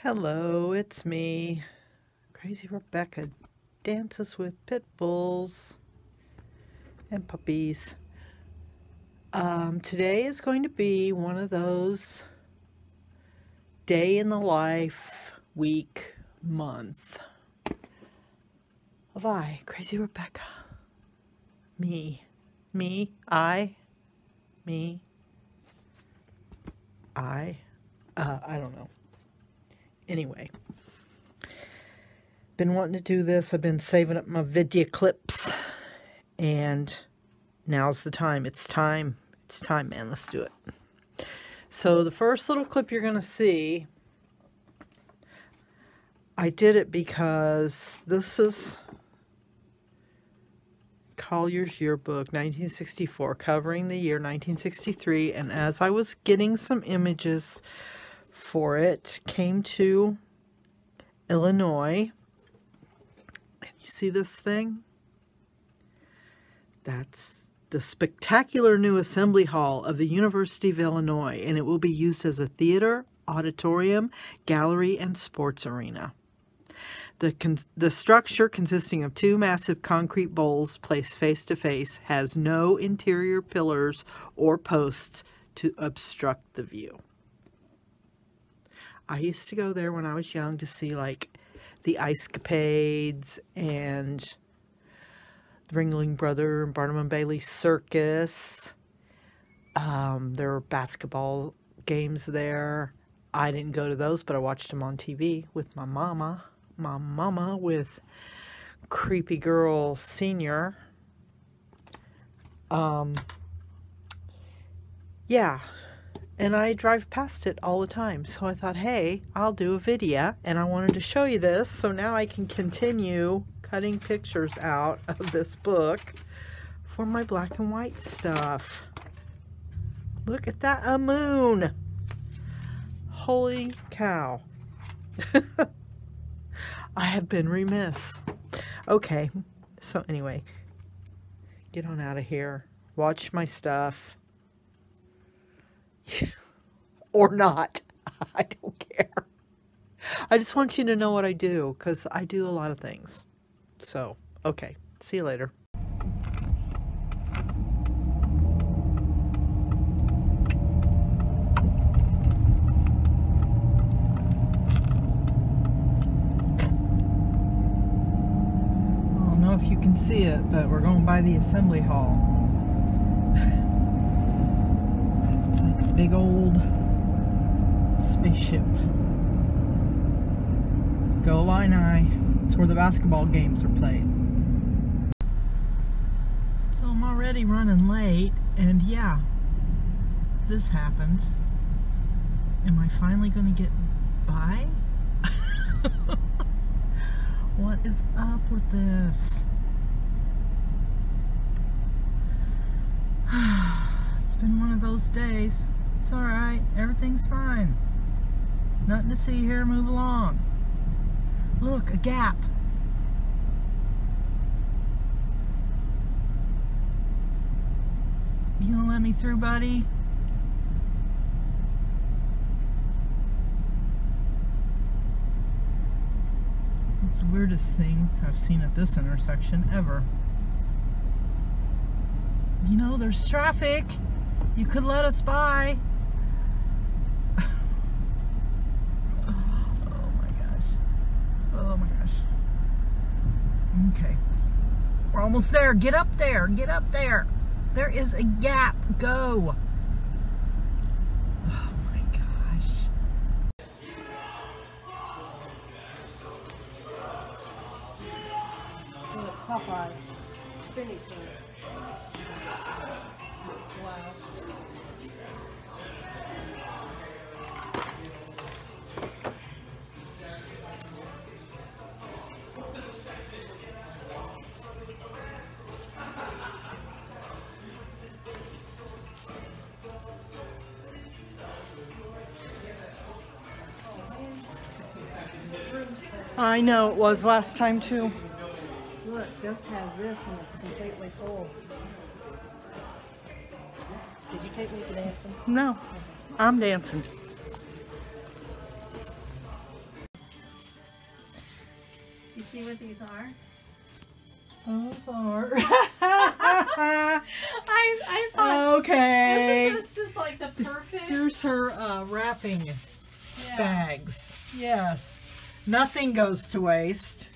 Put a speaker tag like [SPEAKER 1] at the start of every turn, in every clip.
[SPEAKER 1] Hello, it's me, Crazy Rebecca, Dances with Pit Bulls and Puppies. Today is going to be one of those day in the life, week, month of Crazy Rebecca. I don't know. Anyway, been wanting to do this. I've been saving up my video clips, and now's the time. It's time, man. Let's do it. So the first little clip you're going to see, I did it because this is Collier's Yearbook, 1964, covering the year 1963, and as I was getting some images for it, came to Illinois, and you see this thing? That's the spectacular new Assembly Hall of the University of Illinois, and it will be used as a theater, auditorium, gallery, and sports arena. The structure, consisting of two massive concrete bowls placed face to face, has no interior pillars or posts to obstruct the view. I used to go there when I was young to see, like, the Ice Capades and the Ringling Brother and Barnum and Bailey Circus. There were basketball games there. I didn't go to those, but I watched them on TV with my mama. My mama with Creepy Girl Senior. Yeah. And I drive past it all the time. So I thought, hey, I'll do a video. And I wanted to show you this. So now I can continue cutting pictures out of this book for my black and white stuff. Look at that, a moon. Holy cow. I have been remiss. Okay. So anyway, get on out of here. Watch my stuff. Or not. I don't care. I just want you to know what I do, because I do a lot of things. So, okay. See you later. I don't know if you can see it, but we're going by the Assembly Hall. It's like a big old spaceship. Go Illini. It's where the basketball games are played. So I'm already running late, and yeah, this happens. Am I finally going to get by? What is up with this? It's been one of those days. It's alright. Everything's fine. Nothing to see here. Move along. Look, a gap. You gonna let me through, buddy? It's the weirdest thing I've seen at this intersection ever. You know, there's traffic. You could let us by. Oh my gosh. Oh my gosh. Okay. We're almost there. Get up there. Get up there. There is a gap. Go. Oh my gosh. Look, Popeyes. Spinny food. Wow. I know, it was last time too. Look, this has this and it's completely full. Did you take me to dancing? No, I'm dancing.
[SPEAKER 2] see what these are?
[SPEAKER 1] Those are.
[SPEAKER 2] I thought.
[SPEAKER 1] Okay.
[SPEAKER 2] Isn't this just like the perfect?
[SPEAKER 1] Here's her wrapping bags. Yes. Nothing goes to waste.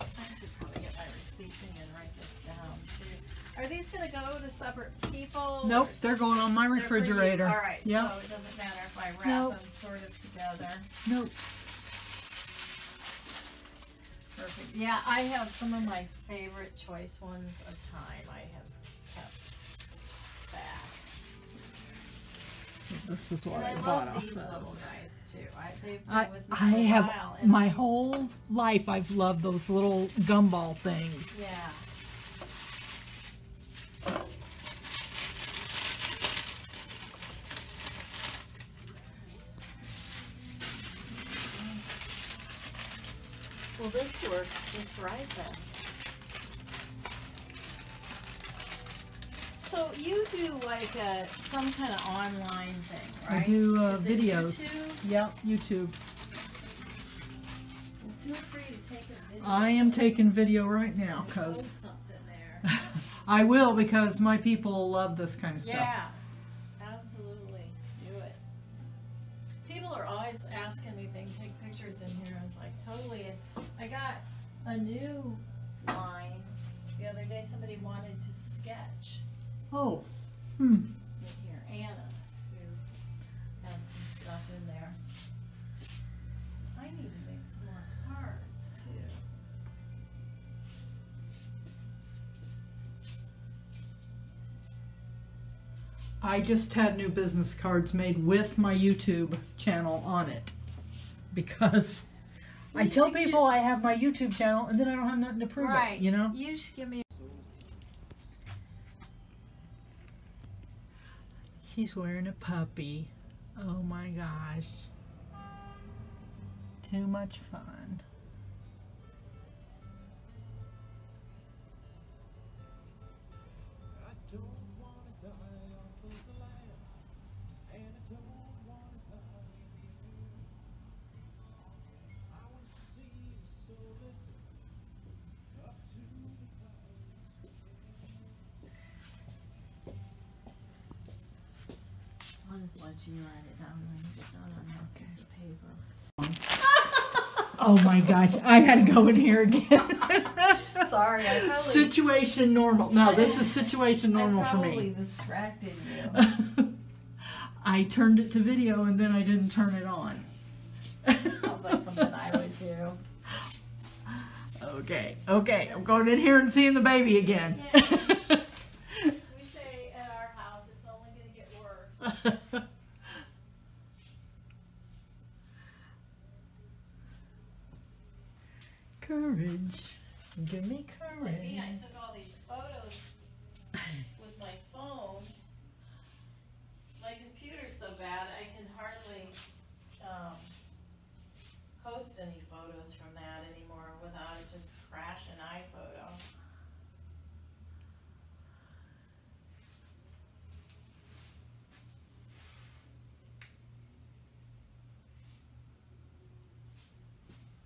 [SPEAKER 2] I should probably get my receipts and write this down too. Are these going to go to separate people?
[SPEAKER 1] Nope, they're going on my refrigerator.
[SPEAKER 2] All right,
[SPEAKER 1] yep.
[SPEAKER 2] So it doesn't matter if I wrap them sort of together.
[SPEAKER 1] Nope.
[SPEAKER 2] Perfect. Yeah, I have some of my favorite choice ones of time I have kept back.
[SPEAKER 1] This is what
[SPEAKER 2] And
[SPEAKER 1] I
[SPEAKER 2] I
[SPEAKER 1] bought
[SPEAKER 2] love
[SPEAKER 1] off
[SPEAKER 2] these
[SPEAKER 1] of.
[SPEAKER 2] little guys too. They've been with me
[SPEAKER 1] I
[SPEAKER 2] for a
[SPEAKER 1] have
[SPEAKER 2] while, and
[SPEAKER 1] my whole life I've loved those little gumball things.
[SPEAKER 2] Yeah. Well, this works just right then. So you do like some kind of online thing, right?
[SPEAKER 1] I do
[SPEAKER 2] Is it
[SPEAKER 1] videos.
[SPEAKER 2] YouTube?
[SPEAKER 1] Yep, YouTube.
[SPEAKER 2] Well, feel free to take a video.
[SPEAKER 1] I am taking video right now
[SPEAKER 2] and
[SPEAKER 1] because
[SPEAKER 2] post something there.
[SPEAKER 1] I will, because my people love this kind of stuff.
[SPEAKER 2] Yeah, absolutely. Do it. People are always asking me things, take pictures in here. I was like, totally. I got a new line the other day. Somebody wanted to sketch
[SPEAKER 1] Oh.
[SPEAKER 2] in here. Anna, who has some stuff in there. I need to make some more cards too.
[SPEAKER 1] I just had new business cards made with my YouTube channel on it, because I tell people I have my YouTube channel and then I don't have nothing to prove it, you know?
[SPEAKER 2] You should give me.
[SPEAKER 1] She's wearing a puppy. Oh my gosh. Too much fun.
[SPEAKER 2] I'll just let you write it down when you get done on that piece of paper.
[SPEAKER 1] Oh my gosh, I gotta go in here again.
[SPEAKER 2] Sorry, I probably,
[SPEAKER 1] Situation normal. No, this is situation normal
[SPEAKER 2] I
[SPEAKER 1] for
[SPEAKER 2] probably
[SPEAKER 1] me.
[SPEAKER 2] distracted you.
[SPEAKER 1] I turned it to video and then I didn't turn it on.
[SPEAKER 2] Sounds like something I would do.
[SPEAKER 1] Okay, okay, I'm going in here and seeing the baby again.
[SPEAKER 2] Yeah. We say at our house it's only going to get worse.
[SPEAKER 1] Courage. Give me
[SPEAKER 2] It's just like me, I
[SPEAKER 1] courage.
[SPEAKER 2] took all these photos with my phone. My computer's so bad I can hardly post any photos from that anymore without it just crashing iPhoto.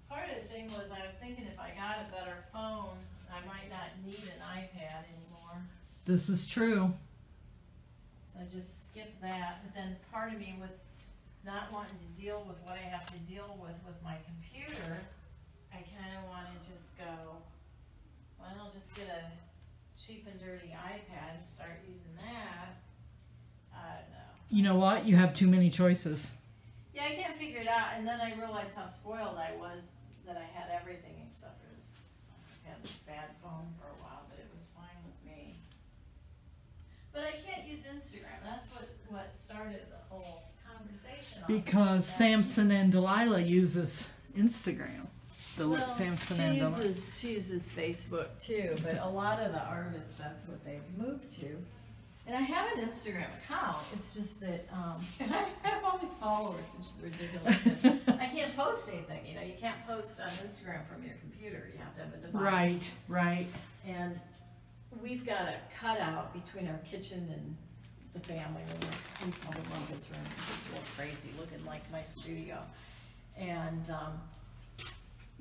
[SPEAKER 2] Part of the thing was I was thinking if I got a better phone, I might not need an iPad anymore.
[SPEAKER 1] This is true.
[SPEAKER 2] So I just skipped that, but then part of me with not wanting to deal with what I have to deal with my computer, I kind of want to just go, well, I'll just get a cheap and dirty iPad and start using that. I don't know.
[SPEAKER 1] You know what? You have too many choices.
[SPEAKER 2] Yeah, I can't figure it out, and then I realized how spoiled I was that I had everything except for this. I had this bad phone for a while, but it was fine with me. But I can't use Instagram. That's what started the whole conversation.
[SPEAKER 1] Because Samson and Delilah uses Instagram.
[SPEAKER 2] Well,
[SPEAKER 1] Samson and Delilah.
[SPEAKER 2] she uses Facebook too, but a lot of the artists, that's what they've moved to. And I have an Instagram account. It's just that, and I have all these followers, which is ridiculous. 'Cause I can't post anything. You know, you can't post on Instagram from your computer. You have to have a device.
[SPEAKER 1] Right, right.
[SPEAKER 2] And we've got a cutout between our kitchen and the family room. We probably love this room because it's real crazy, looking like my studio. And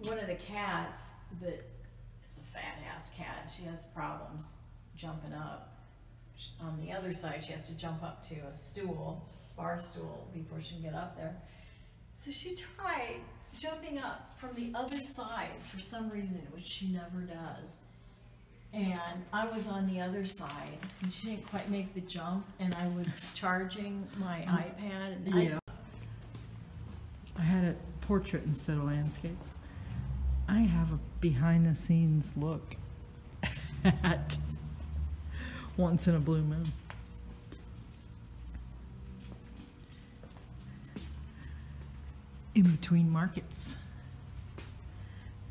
[SPEAKER 2] one of the cats that is a fat ass cat, she has problems jumping up. On the other side, she has to jump up to a stool, bar stool, before she can get up there. So she tried jumping up from the other side for some reason, which she never does. And I was on the other side, and she didn't quite make the jump, and I was charging my iPad. And
[SPEAKER 1] I had a portrait instead of landscape. I have a behind-the-scenes look at Once in a Blue Moon. In between markets.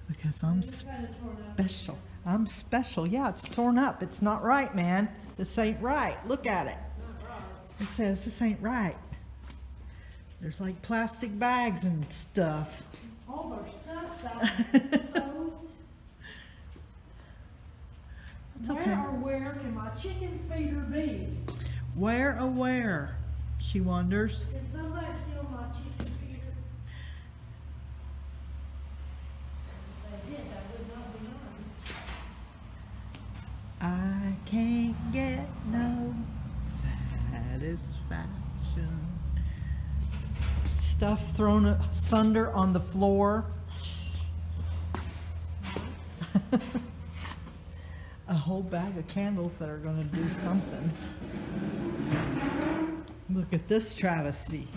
[SPEAKER 1] Because I'm special. I'm special. Yeah, it's torn up. It's not right, man. This ain't right. Look at it.
[SPEAKER 2] It's not right.
[SPEAKER 1] It says this ain't right. There's like plastic bags and stuff.
[SPEAKER 3] All their stuff's out exposed.
[SPEAKER 1] It's okay.
[SPEAKER 3] Where can my chicken feeder be?
[SPEAKER 1] Where, she wonders.
[SPEAKER 3] Can somebody steal my chicken feeder? If they did, that would not be nice.
[SPEAKER 1] I can't get no satisfaction. Stuff thrown asunder on the floor. A whole bag of candles that are going to do something. Look at this travesty.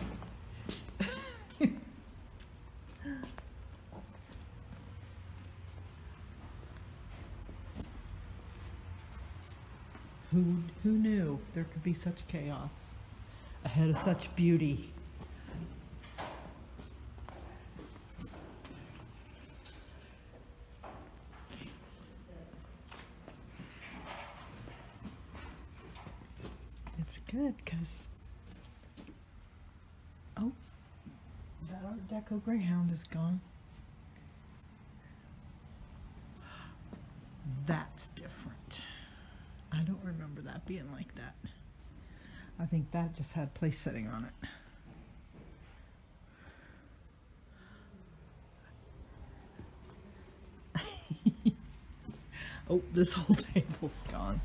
[SPEAKER 1] Who knew there could be such chaos ahead of such beauty? It's good because, oh, that Art Deco Greyhound is gone. That's different. I don't remember that being like that. I think that just had place setting on it. Oh, this whole table's gone.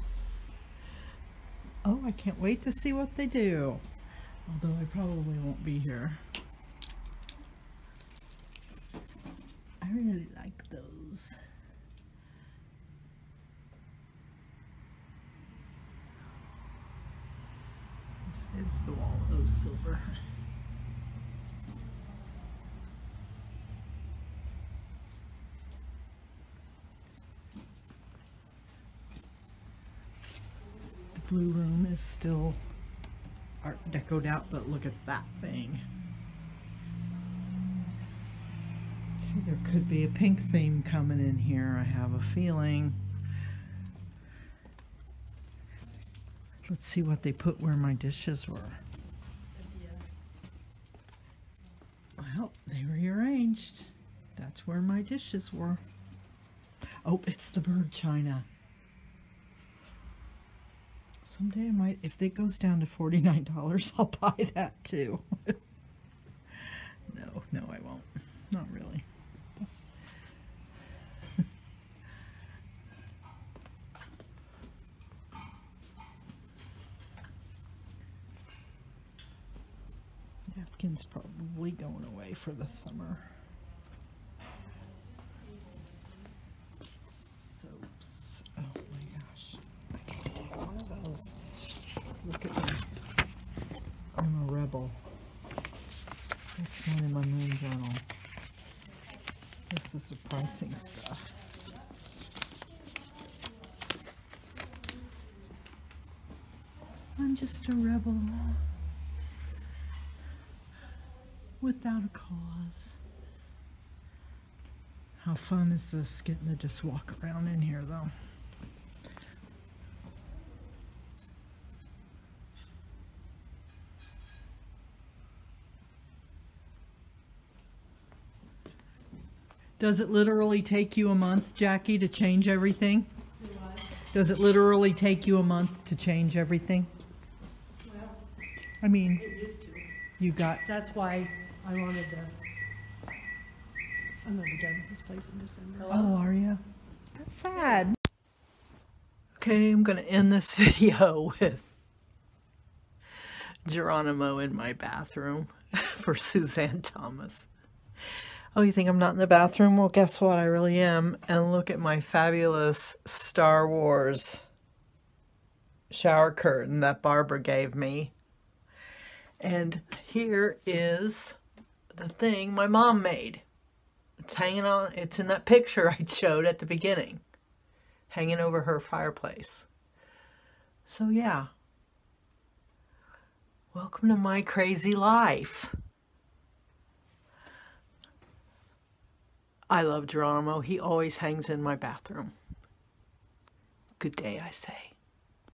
[SPEAKER 1] Oh, I can't wait to see what they do. Although I probably won't be here. I really like those. Is the wall of those silver. The blue room is still Art Decoed out, but look at that thing. Okay, there could be a pink theme coming in here, I have a feeling. Let's see what they put where my dishes were. Well, they rearranged. That's where my dishes were. Oh, it's the bird china. Someday I might, if it goes down to $49, I'll buy that too. No, I won't. Not really. That's napkin's probably going away for the summer. Soaps. Oh my gosh. I can't get one of those. Look at me. I'm a rebel. That's one in my moon journal. This is the pricing stuff. I'm just a rebel. Without a cause. How fun is this getting to just walk around in here though? Does it literally take you a month, Jackie, to change everything? Does it literally take you a month to change everything?
[SPEAKER 3] Well,
[SPEAKER 1] I mean,
[SPEAKER 3] it used to.
[SPEAKER 1] you got,
[SPEAKER 3] That's why I wanted to I'm gonna be done with this place in December.
[SPEAKER 1] Oh, are you? That's sad. Okay, I'm going to end this video with Geronimo in my bathroom for Suzanne Thomas. Oh, you think I'm not in the bathroom? Well, guess what? I really am. And look at my fabulous Star Wars shower curtain that Barbara gave me. And here is the thing my mom made. It's hanging on, it's in that picture I showed at the beginning, hanging over her fireplace. So yeah, welcome to my crazy life. I love Geronimo. He always hangs in my bathroom. Good day, I say.